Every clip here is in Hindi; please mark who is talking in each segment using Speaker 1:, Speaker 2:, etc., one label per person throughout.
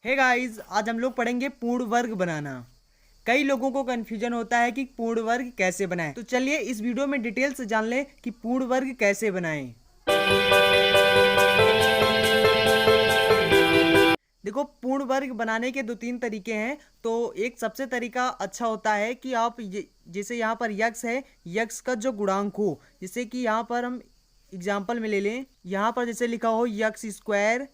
Speaker 1: हे गाइस, आज हम लोग पढ़ेंगे पूर्ण वर्ग बनाना। कई लोगों को कन्फ्यूजन होता है कि पूर्ण वर्ग कैसे बनाएं। तो चलिए इस वीडियो में डिटेल से जान लें कि पूर्ण वर्ग कैसे बनाएं। देखो, पूर्ण वर्ग बनाने के दो तीन तरीके हैं। तो एक सबसे तरीका अच्छा होता है कि आप जैसे यहाँ पर यक्स है, यक्स का जो गुणांक हो, जैसे कि यहाँ पर हम एग्जाम्पल में ले लें। यहाँ पर जैसे लिखा हो x square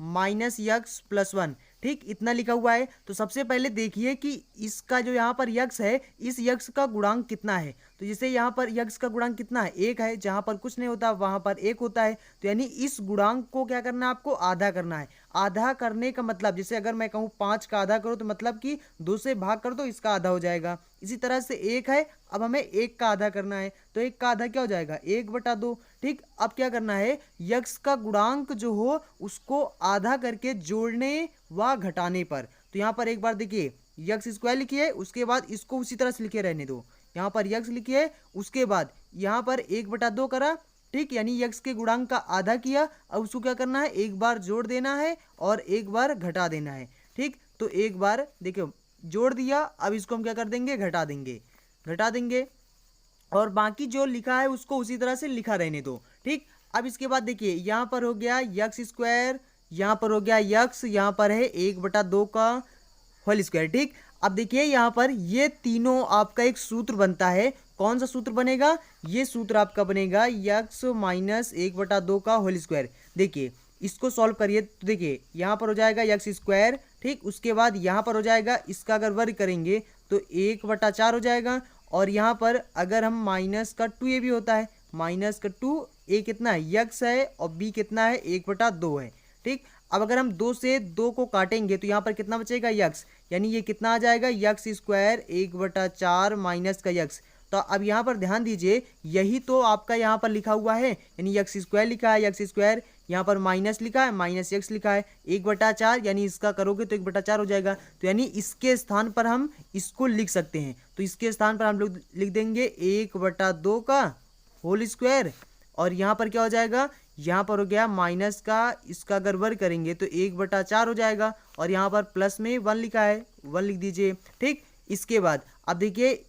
Speaker 1: minus x plus one. ठीक, इतना लिखा हुआ है। तो सबसे पहले देखिए कि इसका जो यहाँ पर यक्स है, इस यक्स का गुणांक कितना है। तो जैसे यहाँ पर यक्स का गुणांक कितना है, एक है। जहाँ पर कुछ नहीं होता वहाँ पर एक होता है। तो यानी इस गुणांक को क्या करना है, आपको आधा करना है। आधा करने का मतलब, जैसे अगर मैं कहूँ 5 का आधा करो तो मतलब कि 2 से भाग कर दो, इसका आधा हो जाएगा। इसी तरह से एक है, अब हमें एक का आधा करना है, तो एक का आधा क्या हो जाएगा, 1/2। ठीक, अब क्या करना है, यक्स का गुणांक जो हो उसको आधा करके जोड़ने व घटाने पर। तो यहाँ पर एक बार देखिए, यक्स स्क्वायर लिखिए, उसके बाद इसको उसी तरह से लिखे रहने दो। यहाँ पर यक्स लिखिए, उसके बाद यहाँ पर 1/2 करा। ठीक, यानी यक्स के गुणांक का आधा किया। अब उसको क्या करना है, एक बार जोड़ देना है और एक बार घटा देना है। ठीक, तो एक बार देखियो जोड़ दिया, अब इसको हम क्या कर देंगे, घटा देंगे और बाकी जो लिखा है उसको उसी तरह से लिखा रहने दो। ठीक, अब इसके बाद देखिए यहाँ पर हो गया यक्स स्क्वायर, यहाँ पर हो गया यक्स, यहाँ पर है 1/2 का होल स्क्वायर। ठीक, अब देखिए यहाँ पर ये तीनों आपका एक सूत्र बनता है। कौन सा सूत्र बनेगा, ये सूत्र आपका बनेगा यक्स माइनस 1/2 का होल स्क्वायर। देखिए इसको सॉल्व करिए तो देखिए यहाँ पर हो जाएगा यक्स स्क्वायर। ठीक, उसके बाद यहाँ पर हो जाएगा, इसका अगर वर्ग करेंगे तो 1/4 हो जाएगा। और यहाँ पर अगर हम माइनस का 2 ये भी होता है, माइनस का 2, ए कितना है, यक्स है, और बी कितना है, 1/2 है। ठीक, अब अगर हम 2 से 2 को काटेंगे तो यहाँ पर कितना बचेगा, यक्स, यानी ये कितना आ जाएगा, यक्स स्क्वायर 1/4 माइनस का यक्स। तो अब यहाँ पर ध्यान दीजिए, यही तो आपका यहाँ पर लिखा हुआ है, यानी यक्स स्क्वायर लिखा है, यक्स स्क्वायर, यहाँ पर माइनस लिखा है, माइनस यक्स लिखा है, 1/4, यानी इसका करोगे तो 1/4 हो जाएगा। तो यानी इसके स्थान पर हम इसको लिख सकते हैं। तो इसके स्थान पर हम लोग लिख देंगे 1/2 का होल स्क्वायर, और यहाँ पर क्या हो जाएगा, यहाँ पर हो गया माइनस का, इसका अगर वर्ग करेंगे तो 1/4 हो जाएगा, और यहाँ पर प्लस में 1 लिखा है, 1 लिख दीजिए। ठीक, इसके बाद अब देखिए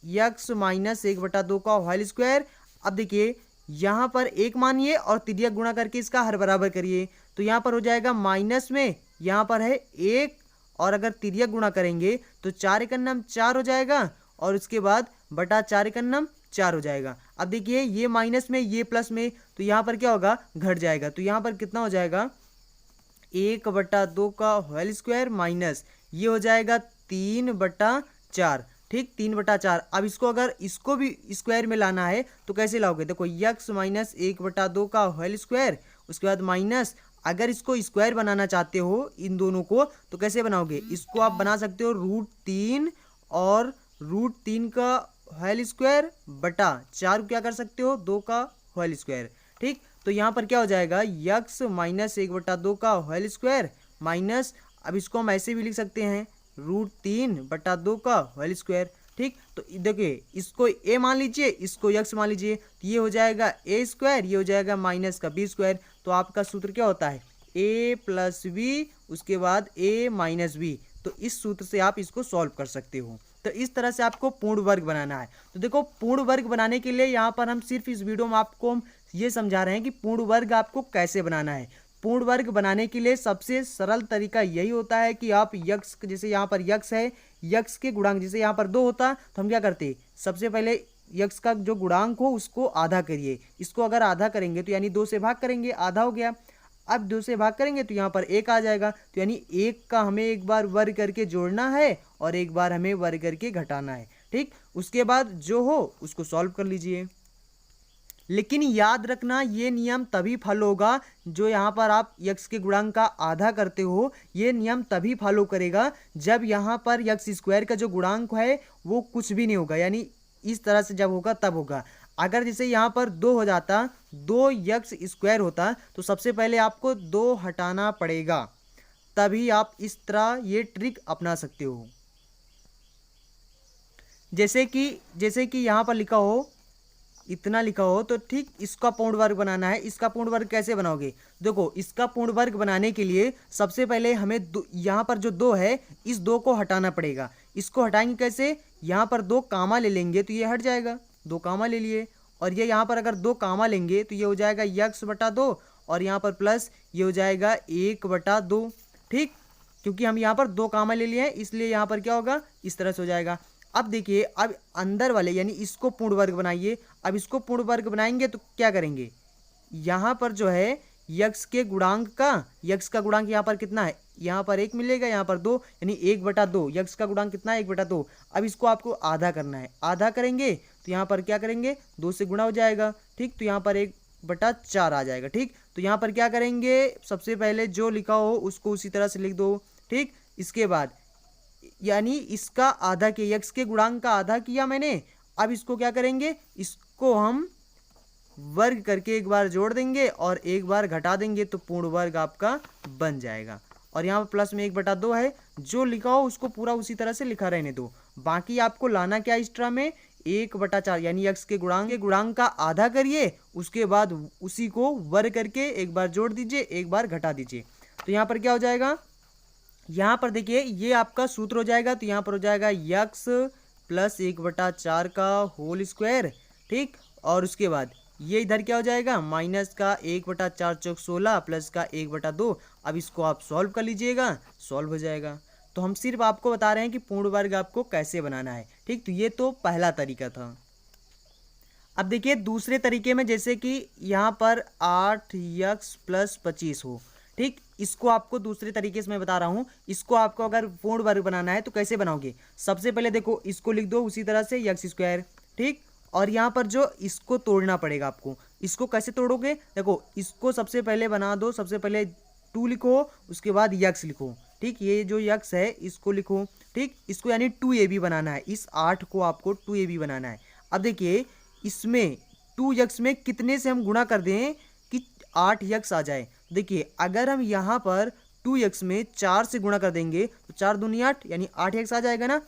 Speaker 1: यक्स माइनस 1/2 का होल स्क्वायर। अब देखिए यहाँ पर एक मानिए और तिर्यक गुणा करके इसका हर बराबर करिए। तो यहाँ पर हो जाएगा माइनस में, यहाँ पर है 1, और अगर तिर्यक गुणा करेंगे तो 4×1 4 हो जाएगा, और उसके बाद बटा 4×1 4 हो जाएगा। अब देखिए ये माइनस में, ये प्लस में, तो यहाँ पर क्या होगा, घट जाएगा। तो यहाँ पर कितना हो जाएगा, 1/2 का होल स्क्वायर माइनस ये हो जाएगा 3/4। ठीक, 3/4। अब इसको अगर इसको भी स्क्वायर में लाना है तो कैसे लाओगे, देखो यक्स माइनस 1/2 का होल स्क्वायर, उसके बाद माइनस, अगर इसको स्क्वायर बनाना चाहते हो इन दोनों को तो कैसे बनाओगे, इसको आप बना सकते हो √3, और √3 का होल स्क्वायर बटा 4 क्या कर सकते हो, 2 का होल स्क्वायर। ठीक, तो यहाँ पर क्या हो जाएगा, यक्स माइनस 1/2 का होल स्क्वायर माइनस, अब इसको हम ऐसे भी लिख सकते हैं √3/2 का होल स्क्वायर। ठीक, तो देखिए इसको ए मान लीजिए, इसको यक्स मान लीजिए, तो ये हो जाएगा ए स्क्वायर, ये हो जाएगा माइनस का बी स्क्वायर। तो आपका सूत्र क्या होता है, ए प्लस बी, उसके बाद ए माइनस बी। तो इस सूत्र से आप इसको सॉल्व कर सकते हो। तो इस तरह से आपको पूर्ण वर्ग बनाना है। तो देखो पूर्ण वर्ग बनाने के लिए यहाँ पर हम सिर्फ इस वीडियो में आपको हम ये समझा रहे हैं कि पूर्ण वर्ग आपको कैसे बनाना है। पूर्ण वर्ग बनाने के लिए सबसे सरल तरीका यही होता है कि आप यक्स, जैसे यहाँ पर यक्स है, यक्स के गुणांक जैसे यहाँ पर 2 होता तो हम क्या करते, सबसे पहले यक्स का जो गुणांक हो उसको आधा करिए। इसको अगर आधा करेंगे तो यानी 2 से भाग करेंगे, आधा हो गया। अब 2 से भाग करेंगे तो यहाँ पर 1 आ जाएगा। तो यानी 1 का हमें एक बार वर्ग करके जोड़ना है और एक बार हमें वर्ग करके घटाना है। ठीक, उसके बाद जो हो उसको सॉल्व कर लीजिए। लेकिन याद रखना, ये नियम तभी फॉलो होगा, जो यहाँ पर आप यक्स के गुणांक का आधा करते हो, ये नियम तभी फॉलो करेगा जब यहाँ पर यक्स स्क्वायर का जो गुणांक है वो कुछ भी नहीं होगा, यानी इस तरह से जब होगा तब होगा। अगर जैसे यहाँ पर 2 हो जाता, 2 यक्स स्क्वायर होता, तो सबसे पहले आपको 2 हटाना पड़ेगा, तभी आप इस तरह ये ट्रिक अपना सकते हो। जैसे कि यहाँ पर लिखा हो इतना लिखा हो तो ठीक इसका पूर्ण वर्ग बनाना है। इसका पूर्ण वर्ग कैसे बनाओगे? देखो, इसका पूर्ण वर्ग बनाने के लिए सबसे पहले हमें यहाँ पर जो 2 है इस 2 को हटाना पड़ेगा। इसको हटाएंगे कैसे? यहाँ पर 2 कामा ले लेंगे तो ये हट जाएगा, 2 कामा ले लिए। और ये यहाँ पर अगर 2 कामा लेंगे तो ये हो जाएगा x/2 और यहाँ पर प्लस ये हो जाएगा 1/2। ठीक, क्योंकि हम यहाँ पर 2 कामा ले लिए हैं इसलिए यहाँ पर क्या होगा, इस तरह से हो जाएगा। अब देखिए, अब अंदर वाले यानी इसको पूर्ण वर्ग बनाइए। अब इसको पूर्ण वर्ग बनाएंगे तो क्या करेंगे, यहाँ पर जो है यक्स के गुणांक का, यक्स का गुणांक यहाँ पर कितना है, यहाँ पर 1 मिलेगा, यहाँ पर 2 यानी 1/2। यक्स का गुणांक कितना है, 1/2। अब इसको आपको आधा करना है, आधा करेंगे तो यहाँ पर क्या करेंगे, 2 से गुणा हो जाएगा। ठीक, तो यहाँ पर 1/4 आ जाएगा। ठीक, तो यहाँ पर क्या करेंगे, सबसे पहले जो लिखा हो उसको उसी तरह से लिख दो। ठीक, इसके बाद यानी इसका आधा किया, यक्स के गुणांक का आधा किया मैंने। अब इसको क्या करेंगे, इसको हम वर्ग करके एक बार जोड़ देंगे और एक बार घटा देंगे तो पूर्ण वर्ग आपका बन जाएगा। और यहाँ पर प्लस में 1/2 है, जो लिखा हो उसको पूरा उसी तरह से लिखा रहने दो। बाकी आपको लाना क्या एक्स्ट्रा में, 1/4 यानी यक्स के गुणांक का आधा करिए, उसके बाद उसी को वर्ग करके एक बार जोड़ दीजिए, एक बार घटा दीजिए। तो यहाँ पर क्या हो जाएगा, यहाँ पर देखिए ये आपका सूत्र हो जाएगा। तो यहाँ पर हो जाएगा यक्स प्लस 1/4 का होल स्क्वायर। ठीक, और उसके बाद ये इधर क्या हो जाएगा, माइनस का 1/4 चौक 16 प्लस का 1/2। अब इसको आप सॉल्व कर लीजिएगा, सॉल्व हो जाएगा। तो हम सिर्फ आपको बता रहे हैं कि पूर्ण वर्ग आपको कैसे बनाना है। ठीक, तो ये तो पहला तरीका था। अब देखिए दूसरे तरीके में, जैसे कि यहाँ पर 8x प्लस 25 हो। ठीक, इसको आपको दूसरे तरीके से मैं बता रहा हूँ। इसको आपको अगर पूर्ण वर्ग बनाना है तो कैसे बनाओगे, सबसे पहले देखो इसको लिख दो उसी तरह से x²। ठीक, और यहाँ पर जो इसको तोड़ना पड़ेगा आपको, इसको कैसे तोड़ोगे, देखो इसको सबसे पहले बना दो। सबसे पहले 2 लिखो, उसके बाद x लिखो। ठीक, ये जो x है इसको लिखो। ठीक, इसको यानी 2ab बनाना है, इस 8 को आपको 2ab बनाना है। अब देखिए इसमें 2x में कितने से हम गुणा कर दें कि 8x आ जाए। देखिए अगर हम यहाँ पर 2x में 4 से गुणा कर देंगे तो 4 दूनी 8 यानी 8x आ जाएगा ना।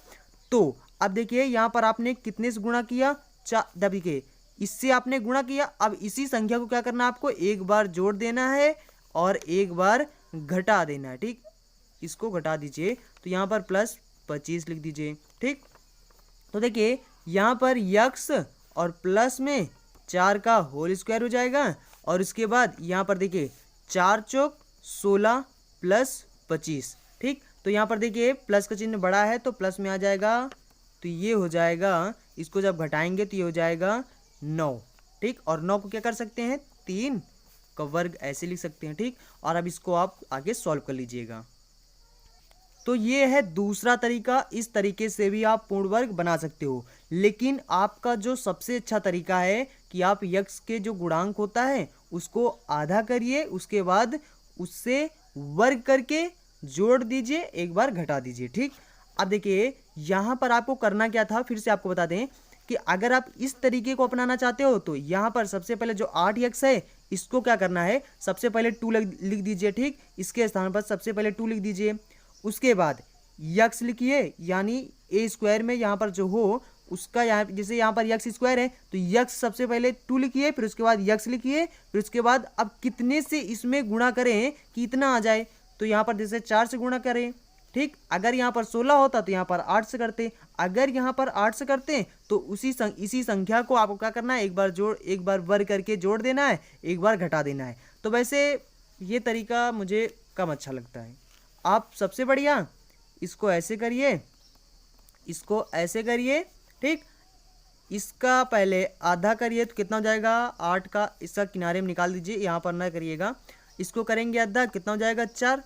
Speaker 1: तो अब देखिए यहाँ पर आपने कितने से गुणा किया, देखिए इससे आपने गुणा किया। अब इसी संख्या को क्या करना है, आपको एक बार जोड़ देना है और एक बार घटा देना है। ठीक, इसको घटा दीजिए तो यहाँ पर प्लस 25 लिख दीजिए। ठीक, तो देखिए यहाँ पर यक्स और प्लस में 4 का होल स्क्वायर हो जाएगा। और उसके बाद यहाँ पर देखिए 4 चौक 16 प्लस 25। ठीक, तो यहाँ पर देखिए प्लस का चिन्ह बड़ा है तो प्लस में आ जाएगा, तो ये हो जाएगा, इसको जब घटाएंगे तो ये हो जाएगा 9। ठीक, और 9 को क्या कर सकते हैं, 3 का वर्ग ऐसे लिख सकते हैं। ठीक, और अब इसको आप आगे सॉल्व कर लीजिएगा। तो ये है दूसरा तरीका, इस तरीके से भी आप पूर्ण वर्ग बना सकते हो। लेकिन आपका जो सबसे अच्छा तरीका है कि आप यक्स के जो गुणांक होता है उसको आधा करिए, उसके बाद उससे वर्ग करके जोड़ दीजिए, एक बार घटा दीजिए। ठीक, अब देखिए यहाँ पर आपको करना क्या था, फिर से आपको बता दें कि अगर आप इस तरीके को अपनाना चाहते हो तो यहाँ पर सबसे पहले जो 8x है इसको क्या करना है, सबसे पहले 2 लिख दीजिए। ठीक, इसके स्थान पर सबसे पहले 2 लिख दीजिए। उसके बाद यक्स लिखिए, यानी a² में यहाँ पर जो हो उसका, यहाँ जैसे यहाँ पर यक्स स्क्वायर है तो यक्स सबसे पहले 2 लिखिए, फिर उसके बाद यक्स लिखिए, फिर उसके बाद अब कितने से इसमें गुणा करें कि इतना आ जाए। तो यहाँ पर जैसे 4 से गुणा करें। ठीक, अगर यहाँ पर 16 होता तो यहाँ पर 8 से करते, अगर यहाँ पर 8 से करते तो इसी संख्या को आपको क्या करना है, एक बार वर्ग करके जोड़ देना है, एक बार घटा देना है। तो वैसे ये तरीका मुझे कम अच्छा लगता है। आप सबसे बढ़िया इसको ऐसे करिए, इसको ऐसे करिए। ठीक, इसका पहले आधा करिए तो कितना हो जाएगा, 8 का इसका किनारे में निकाल दीजिए, यहाँ पर ना करिएगा। इसको करेंगे आधा, कितना हो जाएगा 4।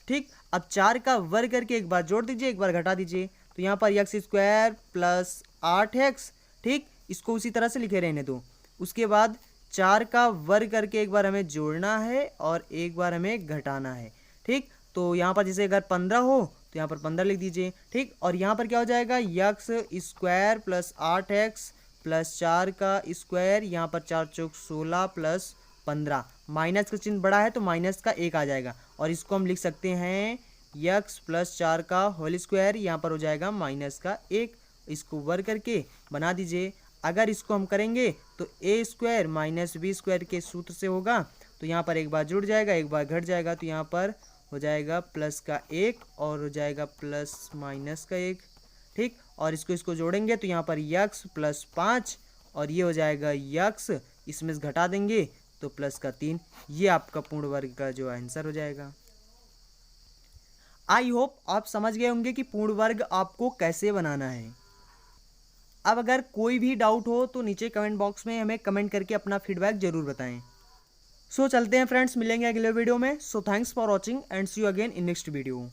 Speaker 1: ठीक, अब 4 का वर्ग करके एक बार जोड़ दीजिए, एक बार घटा दीजिए। तो यहाँ पर x² प्लस 8x। ठीक, इसको उसी तरह से लिखे रहने दो। उसके बाद 4 का वर्ग करके एक बार हमें जोड़ना है और एक बार हमें घटाना है। ठीक, तो यहाँ पर जैसे अगर 15 हो तो यहाँ पर 15 लिख दीजिए। ठीक, और यहाँ पर क्या हो जाएगा, x² प्लस 8x प्लस 4 का स्क्वायर, यहाँ पर 4 चौक 16 प्लस 15। माइनस का चिन्ह बड़ा है तो माइनस का 1 आ जाएगा और इसको हम लिख सकते हैं x प्लस 4 का होल स्क्वायर, यहाँ पर हो जाएगा माइनस का 1। इसको वर्ग करके बना दीजिए। अगर इसको हम करेंगे तो ए स्क्वायर माइनस बी स्क्वायर के सूत्र से होगा, तो यहाँ पर एक बार जुड़ जाएगा एक बार घट जाएगा, तो यहाँ पर हो जाएगा प्लस का 1 और हो जाएगा प्लस माइनस का 1, ठीक। और इसको जोड़ेंगे तो यहाँ पर यक्स प्लस 5 और ये हो जाएगा यक्स, इसमें से घटा देंगे तो प्लस का 3। ये आपका पूर्ण वर्ग का जो आंसर हो जाएगा। आई होप आप समझ गए होंगे कि पूर्ण वर्ग आपको कैसे बनाना है। अब अगर कोई भी डाउट हो तो नीचे कमेंट बॉक्स में हमें कमेंट करके अपना फीडबैक जरूर बताएं। सो चलते हैं फ्रेंड्स, मिलेंगे अगले वीडियो में। So thanks for watching and see you again in next video.